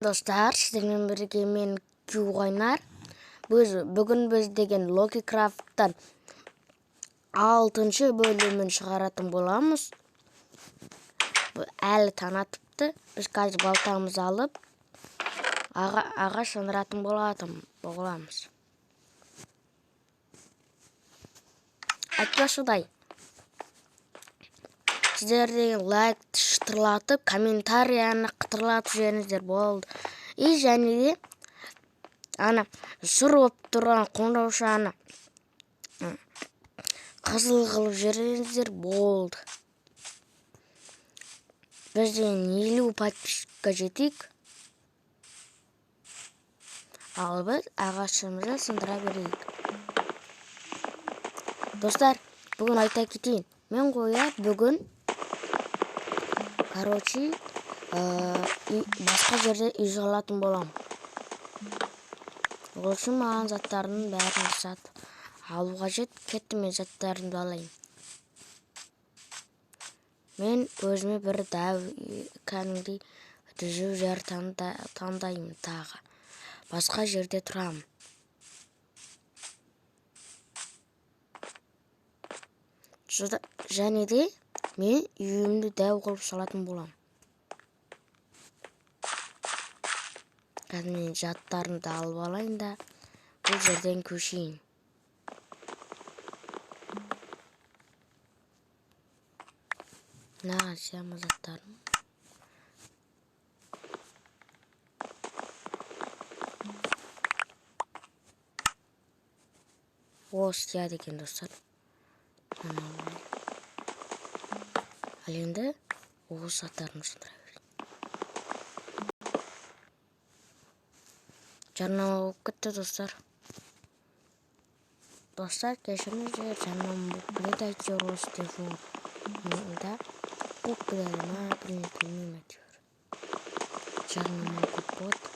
Dostlar, sizlerle birlikte men Q oynar. Bugün biz деген Lokikрафттан 6-cı bölümünü çıgaratın bolamız. Bu әлі tanıtıptı. Biz қазір baltamızı alıp ağaç sındırатын bolamız. Айтпашыдай. Sizler деген лайк шытырлатып, комментарияны қытырлатып жіберіңіздер болды. И және де ана сұр болып тұрған қоңыраушаны қызыл қылып жіберіңіздер болды. Біз деген 50 подписчикке жетейік. Ал біз ағашымызды сындыра берейік. Достар, бүгін айта кетейін. Мен бүгін басқа жерде үй салатын болам. Ол үшін маған заттардың бәрін жасатып алуға жет. Кетті, мен заттарымды алайын. Мен өзіме бір дәу кәдімгідей түзу жер таңдаймын тағы. Басқа жерде тұрамын. Және де мен үйімді дәу қылып салатын болам. Қазір мен заттарымды алып алайын да бұл жерден көшейін. Мына сияма заттарым. О, сияды екен, достар. Ал енді оғыз заттарымды сындыра берейін. Жарнама болып кетті, достар. Достар, кешіріңіздер, жарнама болып кетеді, әйтеуір осы телефонда болып кетеді ма, білмеймін әйтеуір. Жарнама көп болады.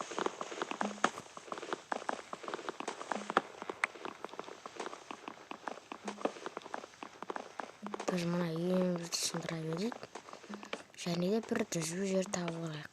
Біз мына үйімізді сындыра берейік. Және де бір түзу жер тауып алайық.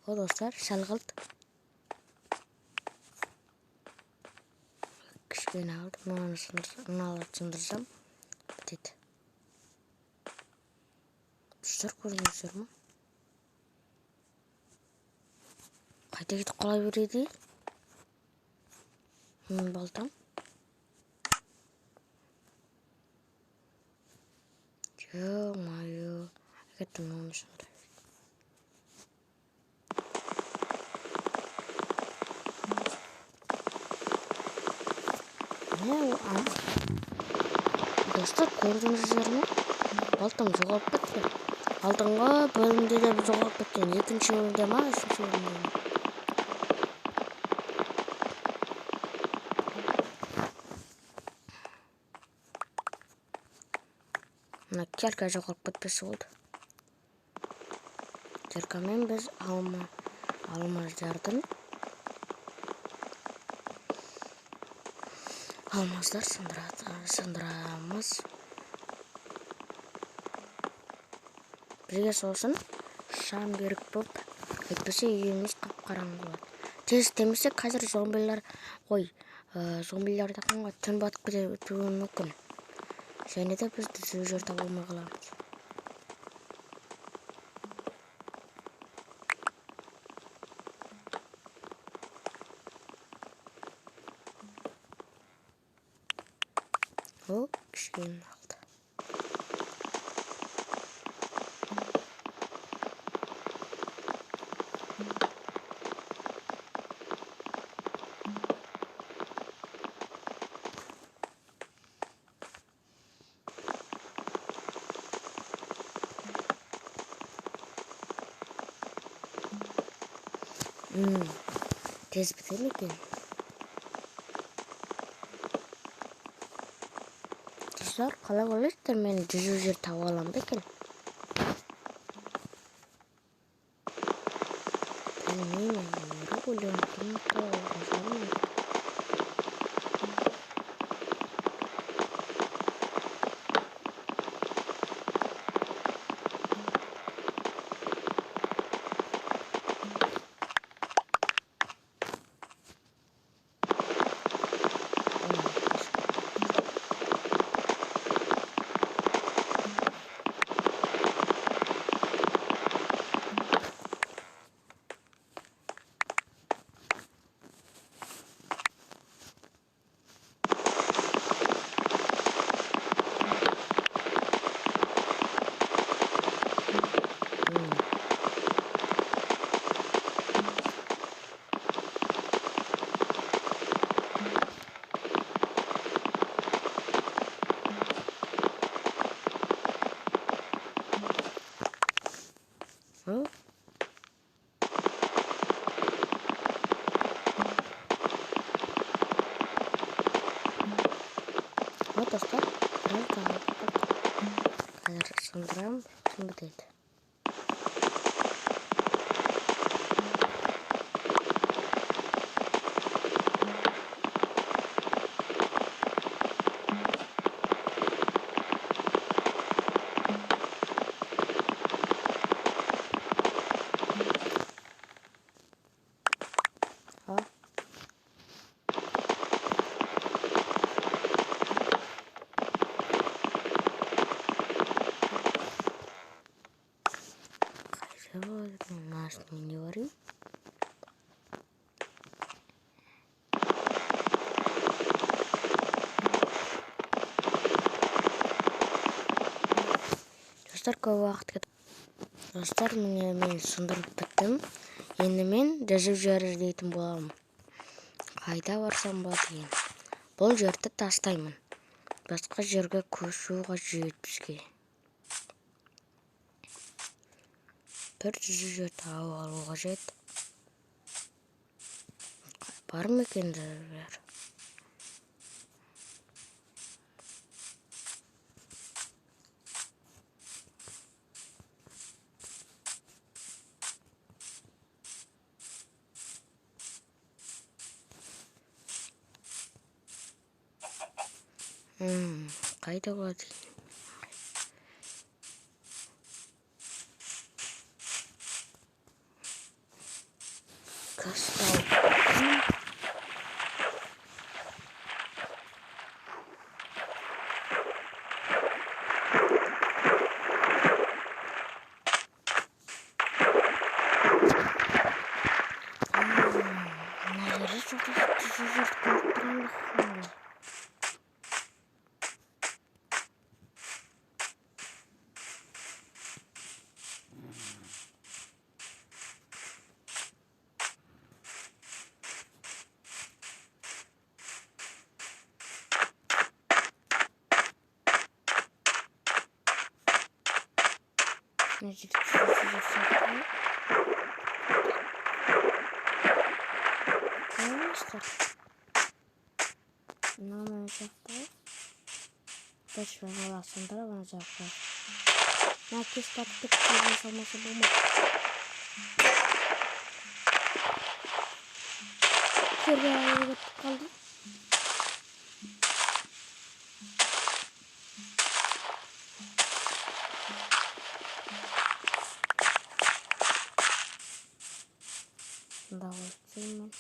О, достар, шалғылт. Кішкене алды. Мыналарды сындырсам, бітеді. Достар, көріңіздер ма? Қайта кетіп қала береді. Мен балтам. Ё-моё. Кеттім оны сындыра. Достар, көрдіңіздер ме? Балтам жоғалып кетті. Алдыңғы бөлімде де жоғалып кеткен. Екінші бөлімде ма, үшінші бөлімде ме? Мына керка жоғалып кетпесі болды. Керкамен біз алмаздардың алмаздар сындырамыз. Бізге сосын шам берік болып, әйтпесе үйіміз қап-қараңғы болады. Тез істемесек, қазір зомбилерді қанға түн батып кетуі мүмкін. Және де біз түзу жер таба алмай қаламыз. О, кішкене алды. Тез бітеді ме екен? Достар, қалай ойлайсыздар, мен жүзу жер тауып аламын ба екен? Білмеймін, ұрып ойланып тұрмын. Достар, қазір сындырамын, сосын бітеді. Мынасының не бар ем? Достар, көп уақыт кетіп. Достар, міне мен сындырып біттім. Енді мен жүзіп жер іздейтін боламын. Қайда барсам болады екен? Бұл жерді тастаймын. Басқа жерге көшу қажет бізге. Бір жүзіп жер тауып алу қажет. Бар ма екен жүзіп жер? Қайда болады екен? Кастау. Значит, Нормально жақтай. Дальше аласыңдар, оны жақтай. Нәкес тартып көзін салмасы болмақ. Көрге алып өтіп қалды. Да, өтсеймін.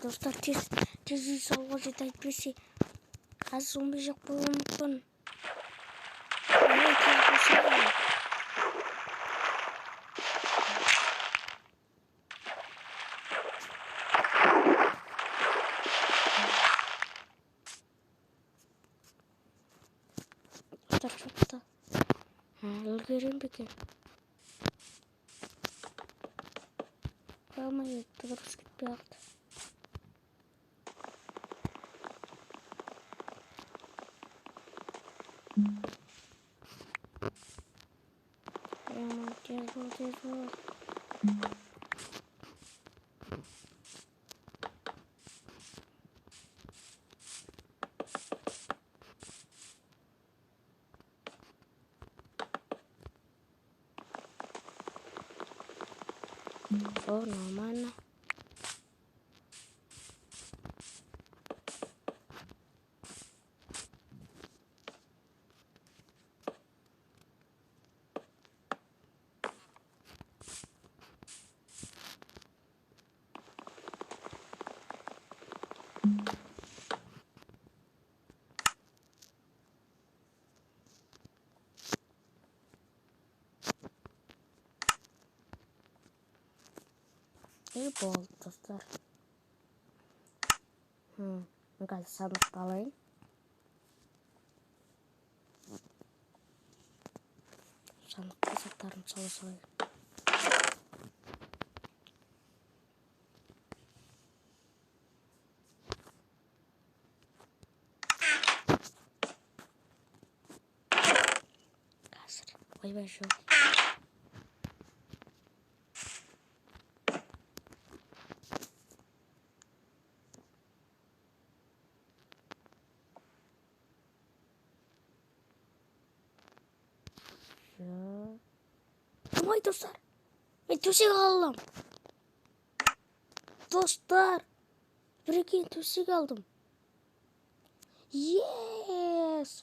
Достар, тез үй салуға жет әйтпесе қазір зомби жоқ болуы мүмкін. Достар, Үлгерем бекен. Қалмай дұрыс кетпей қалды. Тез бол. О, нормально. И болды, достар. Қазір сандықты алайын. Сандыққа заттарын сала салайын. Қазір ойбай жоқ. Ой, достар, мен төсек алдым. Достар, бірген төсек алдым. Yes!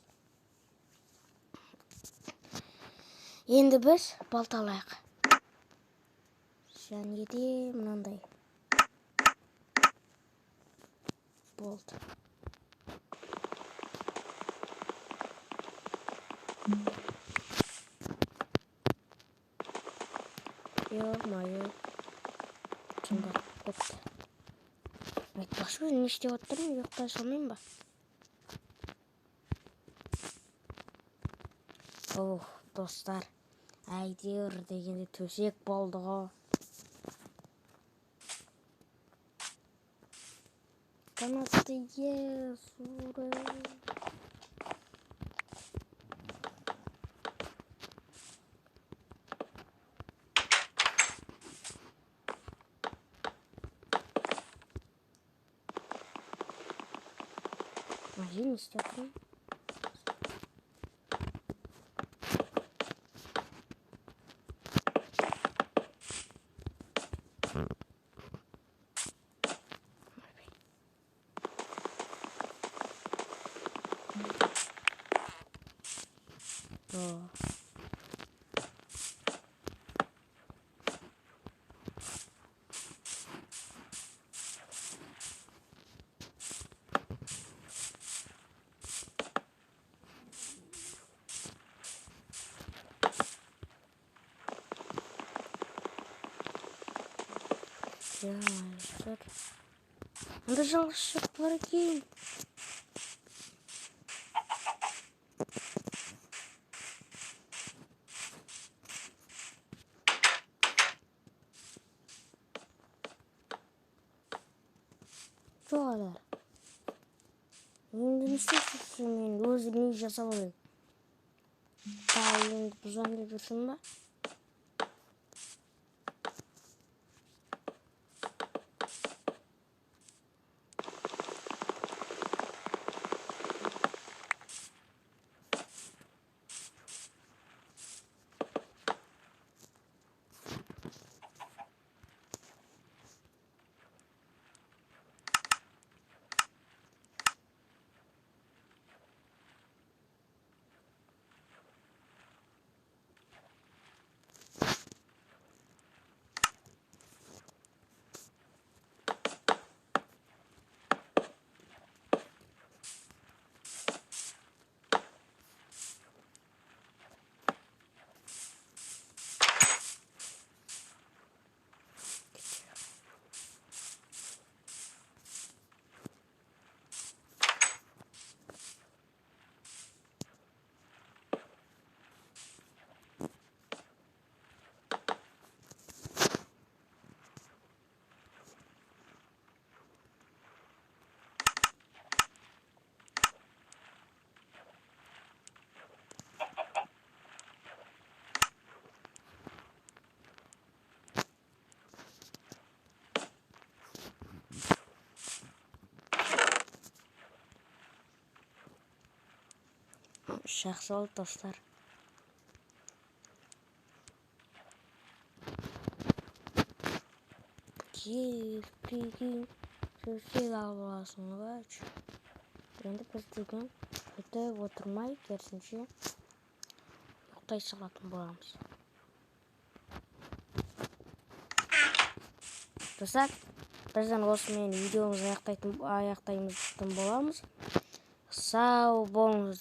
Енді біз балталайық. Және де мынандай. Болды. Ё-моё. Сонда бітті. Айтпақшы, не істеп отырмын, ұйықтай салмайын ба? Ох, достар, әйтеуір дегенде төсек болды ғой. Қанатты сура. Не істеп отырмын? Анда жалғыз шық бар екен. Жоғалар. Енді не істейсің, мен өзім не жасап алайын. Енді бұзан деп жүрсің ба? Жақсы болды достар. Келпеген сөзсіз аласың ба? Енді біз деген күтіп отырмай, керісінше ұйықтай салатын боламыз. Достар, біздің осымен видеомызды аяқтайтын боламыз. Сау болыңыз.